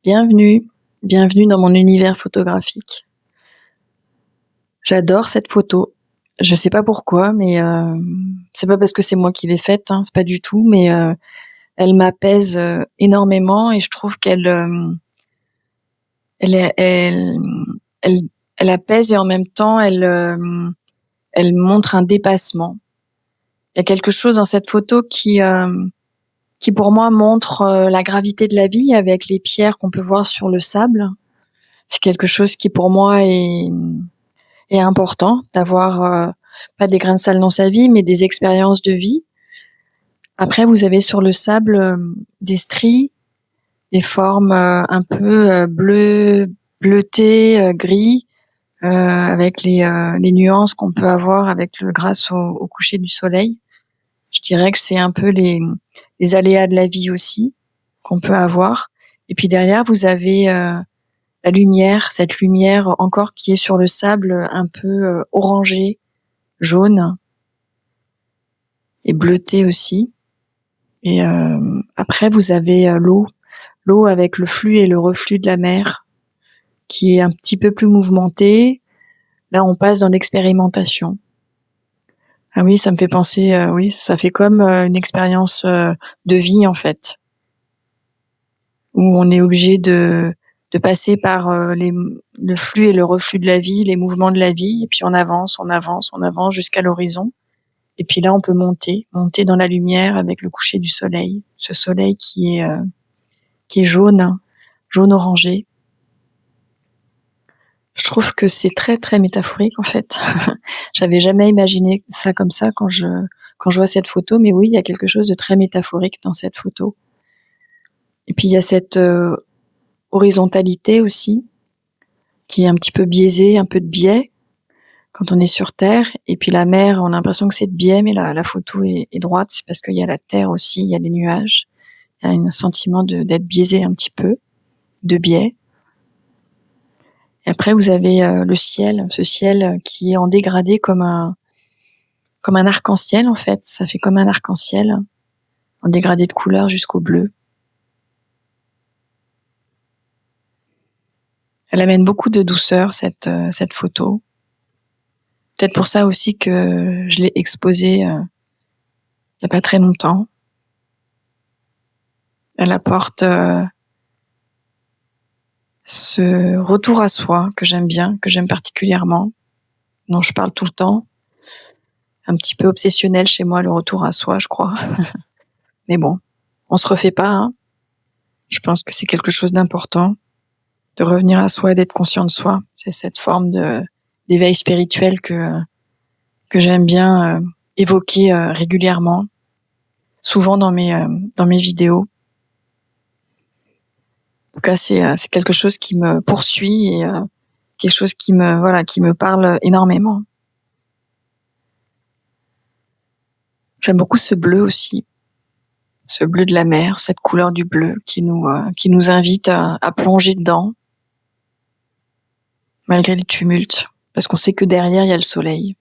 Bienvenue, bienvenue dans mon univers photographique. J'adore cette photo. Je sais pas pourquoi, mais c'est pas parce que c'est moi qui l'ai faite, hein, c'est pas du tout, mais elle m'apaise énormément et je trouve elle est- elle, elle, elle apaise et en même temps elle montre un dépassement. Il y a quelque chose dans cette photo qui pour moi montre la gravité de la vie avec les pierres qu'on peut voir sur le sable. C'est quelque chose qui pour moi est important d'avoir pas des grains de sable dans sa vie, mais des expériences de vie. Après, vous avez sur le sable des stries, des formes un peu bleutées, gris, avec les nuances qu'on peut avoir grâce au coucher du soleil. Je dirais que c'est un peu les aléas de la vie aussi qu'on peut avoir. Et puis derrière, vous avez la lumière, cette lumière encore qui est sur le sable un peu orangée, jaune et bleutée aussi. Et après, vous avez l'eau avec le flux et le reflux de la mer qui est un petit peu plus mouvementé. Là, on passe dans l'expérimentation. Ah oui, ça me fait penser, oui, ça fait comme une expérience de vie en fait, où on est obligé de passer par le flux et le reflux de la vie, les mouvements de la vie, et puis on avance, on avance, on avance jusqu'à l'horizon. Et puis là, on peut monter dans la lumière avec le coucher du soleil, ce soleil qui est jaune, jaune orangé. Je trouve que c'est très très métaphorique en fait. J'avais jamais imaginé ça comme ça quand je vois cette photo, mais oui, il y a quelque chose de très métaphorique dans cette photo. Et puis il y a cette horizontalité aussi, qui est un petit peu biaisée, un peu de biais quand on est sur Terre. Et puis la mer, on a l'impression que c'est de biais, mais la photo est droite, c'est parce qu'il y a la Terre aussi, il y a les nuages. Il y a un sentiment d'être biaisé un petit peu, de biais. Et après, vous avez le ciel, ce ciel qui est en dégradé comme un arc-en-ciel en fait. Ça fait comme un arc-en-ciel, en dégradé de couleur jusqu'au bleu. Elle amène beaucoup de douceur cette photo. Peut-être pour ça aussi que je l'ai exposée il y a pas très longtemps. Elle apporte ce retour à soi que j'aime bien, que j'aime particulièrement, dont je parle tout le temps. Un petit peu obsessionnel chez moi, le retour à soi, je crois. Mais bon, on se refait pas, hein. Je pense que c'est quelque chose d'important, de revenir à soi et d'être conscient de soi. C'est cette forme d'éveil spirituel que j'aime bien évoquer régulièrement, souvent dans mes vidéos. En tout cas, c'est quelque chose qui me poursuit et quelque chose qui me parle énormément. J'aime beaucoup ce bleu aussi, ce bleu de la mer, cette couleur du bleu qui nous invite à plonger dedans, malgré les tumultes, parce qu'on sait que derrière il y a le soleil.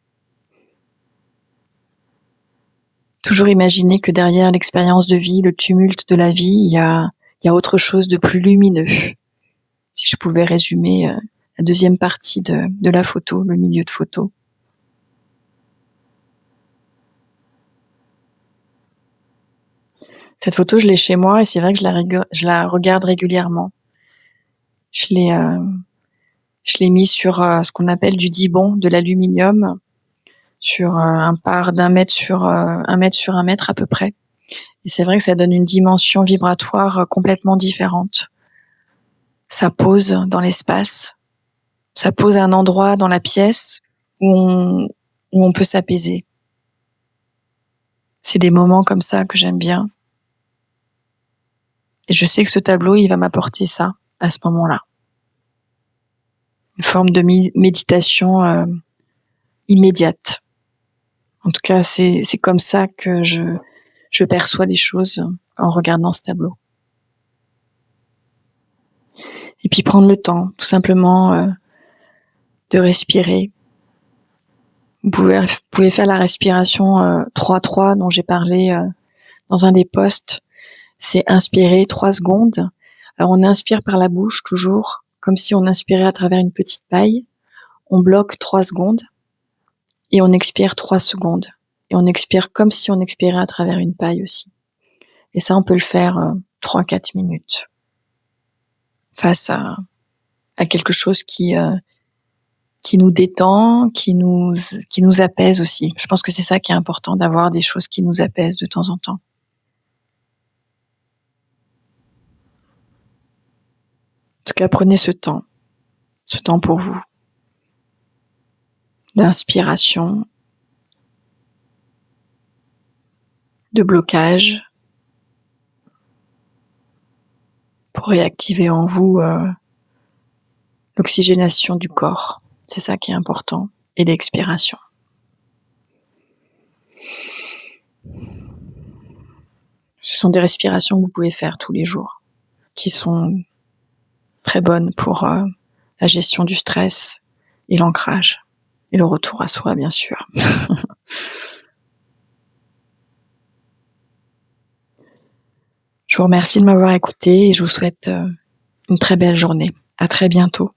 Toujours imaginer que derrière l'expérience de vie, le tumulte de la vie, il y a autre chose de plus lumineux. Si je pouvais résumer la deuxième partie de la photo, le milieu de photo. Cette photo, je l'ai chez moi et c'est vrai que je la regarde régulièrement. Je l'ai mis sur ce qu'on appelle du dibond, de l'aluminium, sur un par d'un mètre sur un mètre sur un mètre à peu près. Et c'est vrai que ça donne une dimension vibratoire complètement différente. Ça pose dans l'espace, ça pose à un endroit dans la pièce où on peut s'apaiser. C'est des moments comme ça que j'aime bien. Et je sais que ce tableau, il va m'apporter ça à ce moment-là. Une forme de méditation immédiate. En tout cas, c'est comme ça que je perçois les choses en regardant ce tableau. Et puis prendre le temps, tout simplement, de respirer. Vous pouvez faire la respiration 3-3 dont j'ai parlé dans un des posts. C'est inspirer 3 secondes, Alors on inspire par la bouche toujours, comme si on inspirait à travers une petite paille. On bloque 3 secondes et on expire 3 secondes. Et on expire comme si on expirait à travers une paille aussi. Et ça, on peut le faire 3-4 minutes face à quelque chose qui nous détend, qui nous apaise aussi. Je pense que c'est ça qui est important, d'avoir des choses qui nous apaisent de temps en temps. En tout cas, prenez ce temps pour vous, d'inspiration, de blocage, pour réactiver en vous l'oxygénation du corps. C'est ça qui est important, et l'expiration. Ce sont des respirations que vous pouvez faire tous les jours, qui sont très bonnes pour la gestion du stress et l'ancrage, et le retour à soi, bien sûr. Je vous remercie de m'avoir écouté et je vous souhaite une très belle journée. À très bientôt.